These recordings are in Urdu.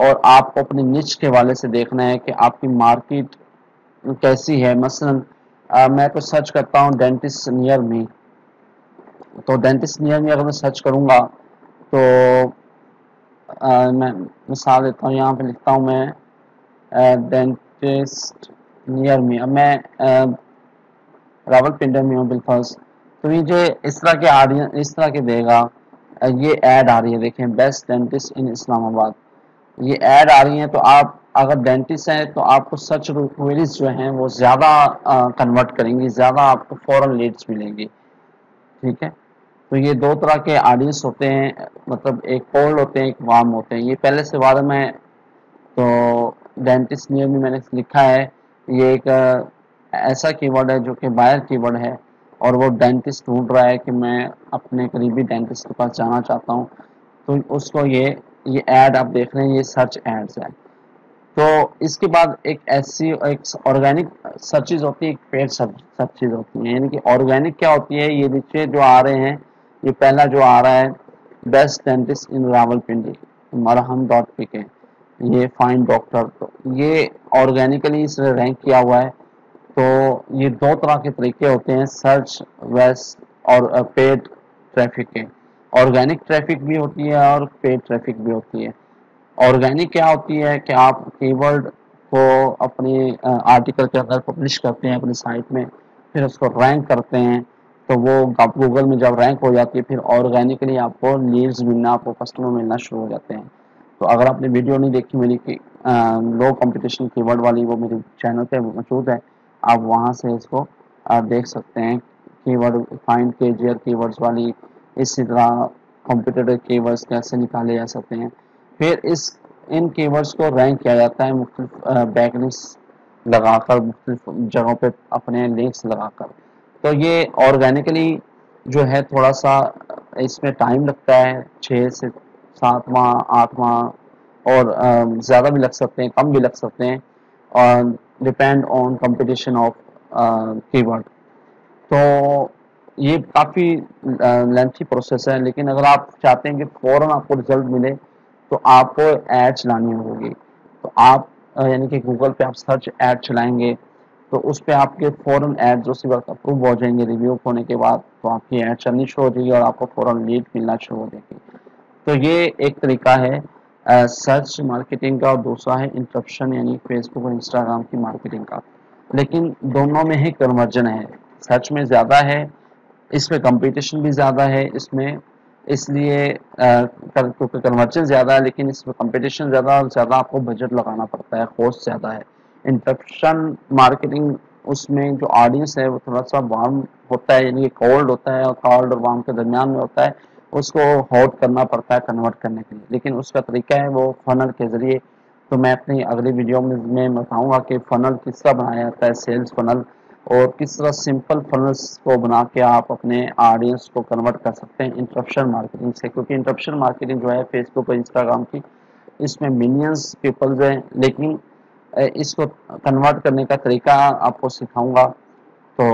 اور آپ کو اپنی نچ کے حوالے سے دیکھنا ہے کہ آپ کی مارکیٹ کیسی ہے. مثلا میں تو سرچ کرتا ہوں ڈینٹسٹ نیئر می. تو ڈینٹسٹ نیئر می اگر میں سرچ کروں گا تو میں مثال دیتا ہوں, یہاں پہ لکھتا ہوں میں ڈینٹسٹ نیئر می. اب میں راول پنڈر میں ہوں بالفرض, تو یہ اس طرح کے اس طرح کے دے گا. یہ ایڈ آ رہی ہے, دیکھیں, بیسٹ ڈینٹسٹ ان اسلام آباد, یہ ایڈ آ رہی ہیں. تو آپ اگر ڈینٹسٹ ہیں تو آپ کو سرچ کوئریز جو ہیں وہ زیادہ کنورٹ کریں گی, زیادہ آپ کو فوراً لیڈس ملیں گی. ٹھیک ہے, تو یہ دو طرح کے آڈینس ہوتے ہیں, مطلب ایک کولڈ ہوتے ہیں, ایک وارم ہوتے ہیں. یہ پہلے سے وارم ہے, تو ڈینٹسٹ نیئر میں نے لکھا ہے یہ ایک ایسا کی ورڈ ہے جو کہ بائر کی ورڈ ہے, اور وہ ڈینٹسٹ ڈھونڈ رہا ہے کہ میں اپنے قریبی ڈینٹسٹ کے پاس جانا چاہتا ہوں. تو اس کو یہ ایڈ آپ دیکھ رہے ہیں, یہ سرچ ایڈز ہے. تو اس کے بعد ایک ایسی آرگینک سرچز ہوتی ہے, ایک پیڈ سرچز ہوتی ہیں. یعنی کہ آرگینک کیا ہوتی ہے, یہ نیچے جو آ رہے ہیں, یہ پہلا جو آ رہا ہے بیسٹ ڈینٹسٹ ان راول پنڈی مرہم ڈاٹ پک ہے, یہ فائن ڈاکٹر. تو یہ آرگینیکلی اس نے رینک کیا ہوا ہے. تو یہ دو طرح کے طریقے ہوتے ہیں سرچ ویس اور پیڈ ٹریفک کے. آرگینک ٹریفک بھی ہوتی ہے اور پیڈ ٹریفک بھی ہوتی ہے. آرگینک کیا ہوتی ہے کہ آپ کی ورڈ کو اپنی آرٹیکل کے اندر پبلش کرتے ہیں اپنی سائٹ میں, پھر اس کو رینک کرتے ہیں, تو وہ گوگل میں جب رینک ہو جاتی ہے پھر آرگینکلی آپ کو لیڈز ملنا, آپ کو کسٹمر ملنا شروع ہو جاتے ہیں. تو اگر آپ نے ویڈیو نہیں دیکھی میری کہ لو کمپٹیشن کی ورڈ والی, وہ میرے چینل پہ موجود ہے, آپ وہاں سے اس کو دیکھ سکتے ہیں. کی ورڈ فائنڈ کے جیئر کی ورڈز والی, اسی طرح کمپیٹیٹر کی ورڈز کیسے نکالے جا سکتے ہیں. پھر ان کی ورڈز کو رینک کیا جاتا ہے مختلف بیک لنکس لگا کر, مختلف جگہوں پہ اپنے لنکس لگا کر. تو یہ آرگینکلی جو ہے تھوڑا سا اس میں ٹائم لگتا ہے, 6 سے 7 ماہ 8 ماہ, اور زیادہ بھی لگ سکتے ہیں, کم بھی لگ سکتے ہیں, اور ڈپینڈ آن کمپٹیشن آف کی ورڈ. تو یہ کافی لینتھی پروسیس ہے, لیکن اگر آپ چاہتے ہیں کہ فوراً آپ کو رزلٹ ملے تو آپ کو ایڈ چلانی ہوگی. تو آپ یعنی کہ گوگل پہ آپ سرچ ایڈ چلائیں گے تو اس پہ آپ کے فوراً ایڈ اسی وقت اپروو ہو جائیں گے ریویو ہونے کے بعد, تو آپ کی ایڈ چلنی شروع ہو جائے گی اور آپ کو فوراً لیڈ ملنا شروع ہو جائے گی. تو یہ ایک طریقہ ہے سرچ مارکیٹنگ کا, اور دوسرا ہے انٹرپشن یعنی فیس بک اور انسٹاگرام کی مارکیٹنگ کا. لیکن دونوں میں ہی کنورجن ہے. سرچ میں زیادہ ہے, اس میں کمپٹیشن بھی زیادہ ہے, اس میں اس لیے کیونکہ کنورجن زیادہ ہے, لیکن اس میں کمپٹیشن زیادہ, اور زیادہ آپ کو بجٹ لگانا پڑتا ہے, کوسٹ زیادہ ہے. انٹرپشن مارکیٹنگ اس میں جو آڈینس ہے وہ تھوڑا سا وارم ہوتا ہے, یعنی کولڈ ہوتا ہے, اور کولڈ اور وارم کے درمیان میں ہوتا ہے. اس کو ہاٹ کرنا پڑتا ہے کنورٹ کرنے کے لیے, لیکن اس کا طریقہ ہے وہ فنل کے ذریعے. تو میں اپنی اگلی ویڈیو میں بتاؤں گا کہ فنل کس طرح بنایا جاتا ہے, سیلز فنل, اور کس طرح سمپل فنلز کو بنا کے آپ اپنے آڈینس کو کنورٹ کر سکتے ہیں انٹرپشن مارکیٹنگ سے. کیونکہ انٹرپشن مارکیٹنگ جو ہے فیس بک اور انسٹاگرام کی, اس میں ملینز پیپلز ہیں, لیکن اس کو کنورٹ کرنے کا طریقہ آپ کو سکھاؤں گا. تو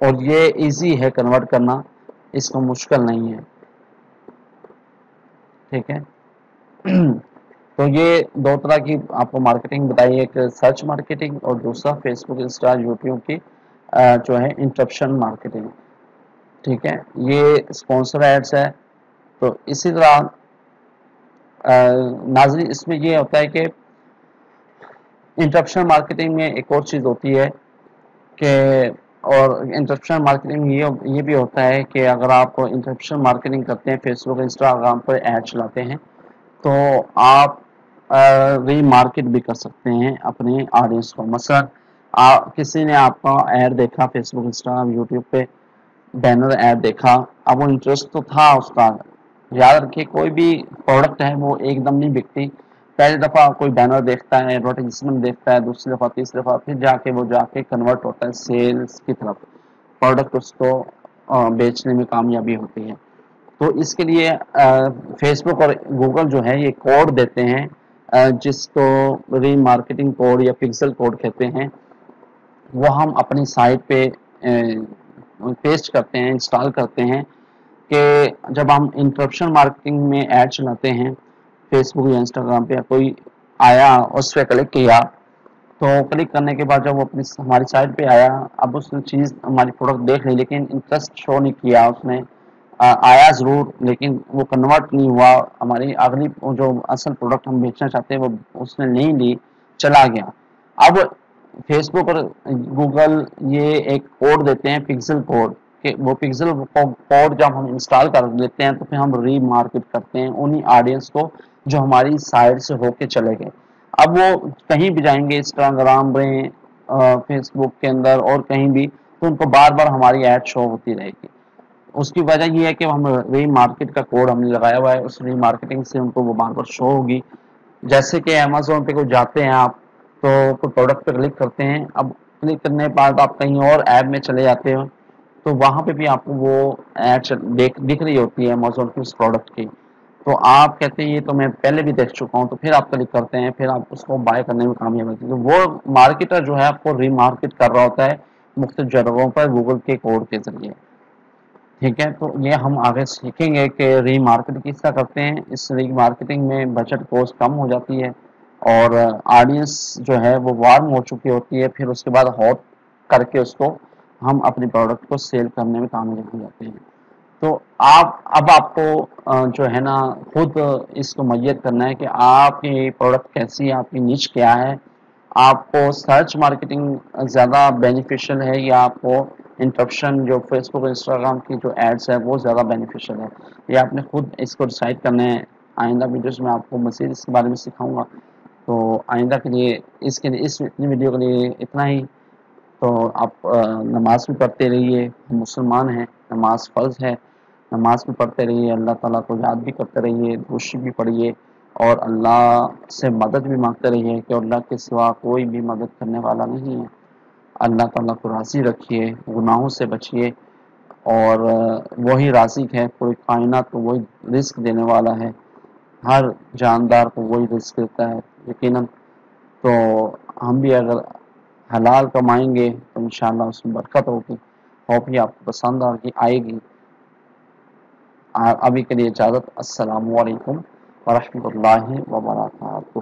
اور یہ ایزی ہے کنورٹ کرنا, اس کو مشکل نہیں ہے. ٹھیک ہے, تو یہ دو طرح کی آپ کو مارکیٹنگ بتائی, ایک سرچ مارکیٹنگ اور دوسرا فیس بک انسٹا یوٹیوب کی جو ہے انٹرپشن مارکیٹنگ. ٹھیک ہے, یہ اسپانسر ایڈس ہے. تو اسی طرح ناظرین اس میں یہ ہوتا ہے کہ انٹرپشن مارکیٹنگ میں ایک اور چیز ہوتی ہے کہ, اور انٹرپشن مارکیٹنگ یہ بھی ہوتا ہے کہ اگر آپ انٹرپشن مارکیٹنگ کرتے ہیں, فیس بک انسٹاگرام پر ایڈ چلاتے ہیں, تو آپ ری مارکیٹ بھی کر سکتے ہیں اپنے آڈینس کو. مثلا کسی نے آپ کا ایڈ دیکھا فیس بک انسٹاگرام یوٹیوب پہ, بینر ایڈ دیکھا, اب وہ انٹرسٹ تو تھا اس کا. یاد رکھیے کوئی بھی پروڈکٹ ہے وہ ایک دم نہیں بکتی. پہلی دفعہ کوئی بینر دیکھتا ہے, ایڈورٹائزمنٹ دیکھتا ہے, دوسری دفعہ تیسری دفعہ, پھر جا کے کنورٹ ہوتا ہے سیلز کی طرف, پروڈکٹ اس کو بیچنے میں کامیابی ہوتی ہے. تو اس کے لیے فیس بک اور گوگل جو ہے یہ کوڈ دیتے ہیں, جس کو ری مارکیٹنگ کوڈ یا پکسل کوڈ کہتے ہیں. وہ ہم اپنی سائٹ پہ پیسٹ کرتے ہیں, انسٹال کرتے ہیں, کہ جب ہم انٹرپشن مارکیٹنگ میں ایڈ چلاتے ہیں فیس بک یا انسٹاگرام پہ کوئی آیا، اس پہ کلک کیا، تو کلک کرنے کے بعد جب وہ اپنی ہماری سائٹ پہ آیا، اب اس نے چیز ہماری پروڈکٹ دیکھ لی لیکن انٹرسٹ شو نہیں کیا اس نے، آیا ضرور لیکن وہ کنورٹ نہیں ہوا، ہماری اگلی جو اصل پروڈکٹ ہم بیچنا چاہتے ہیں وہ اس نے نہیں لی، چلا گیا۔ اب فیس بک اور گوگل یہ ایک کوڈ دیتے ہیں، پکسل کوڈ، کہ وہ پکسل کوڈ جب ہم انسٹال کر لیتے ہیں تو پھر ہم ری مارکیٹ کرتے ہیں انہی آڈینس کو جو ہماری سائٹ سے ہو کے چلے گئے۔ اب وہ کہیں بھی جائیں گے، انسٹاگرام میں، فیس بک کے اندر اور کہیں بھی، تو ان کو بار بار ہماری ایڈ شو ہوتی رہے گی۔ اس کی وجہ یہ ہے کہ ہم ری مارکیٹ کا کوڈ ہم نے لگایا ہوا ہے، اس ری مارکیٹنگ سے ان کو وہ بار بار شو ہوگی۔ جیسے کہ امیزون پہ کوئی جاتے ہیں آپ تو کوئی پروڈکٹ پہ کلک کرتے ہیں، اب کلک کرنے کے بعد آپ کہیں اور ایپ میں چلے جاتے ہو تو وہاں پہ بھی آپ کو وہ ایڈ دکھ رہی ہوتی ہے امیزون کی اس پروڈکٹ کی، تو آپ کہتے ہیں یہ تو میں پہلے بھی دیکھ چکا ہوں، تو پھر آپ کلک کرتے ہیں، پھر آپ اس کو بائی کرنے میں کامیاب ہوتی ہے۔ تو وہ مارکیٹر جو ہے آپ کو ری مارکیٹ کر رہا ہوتا ہے مختلف جگہوں پر گوگل کے کوڈ کے ذریعے، ٹھیک ہے۔ تو یہ ہم آگے سیکھیں گے کہ ری مارکیٹ کس طرح کرتے ہیں۔ اس ری مارکیٹنگ میں بجٹ کوسٹ کم ہو جاتی ہے اور آڈینس جو ہے وہ وارم ہو چکی ہوتی ہے، پھر اس کے بعد ہاٹ کر کے اس کو ہم اپنی پروڈکٹ کو سیل کرنے میں کامیاب ہو جاتے ہیں۔ تو اب آپ کو جو ہے نا خود اس کو میت کرنا ہے کہ آپ کی پروڈکٹ کیسی ہے، آپ کی نیچ کیا ہے، آپ کو سرچ مارکیٹنگ زیادہ بینیفیشل ہے یا آپ کو انٹرپشن جو فیس بک انسٹاگرام کی جو ایڈس ہے وہ زیادہ بینیفیشل ہے، یہ آپ نے خود اس کو ڈیسائیڈ کرنا ہے۔ آئندہ ویڈیوز میں آپ کو مزید اس کے بارے میں سکھاؤں گا، تو آئندہ کے لیے اس ویڈیو کے لیے اتنا ہی۔ تو آپ نماز بھی پڑھتے رہیے، ہم مسلمان ہیں، نماز فرض ہے، نماز بھی پڑھتے رہیے، اللہ تعالیٰ کو یاد بھی کرتے رہیے، درود بھی پڑھیے اور اللہ سے مدد بھی مانگتے رہیے کہ اللہ کے سوا کوئی بھی مدد کرنے والا نہیں ہے۔ اللہ تعالیٰ کو راضی رکھیے، گناہوں سے بچیے، اور وہی رازق ہے، پوری کائنات کو وہی رزق دینے والا ہے، ہر جاندار کو وہی رزق دیتا ہے یقیناً۔ تو ہم بھی اگر حلال کمائیں گے تو انشاءاللہ اس میں برکت ہوگی، ہوپ یہ آپ کو پسند آئے گی۔ ابھی کے لیے اجازت، السلام علیکم ورحمۃ اللہ وبرکاتہ۔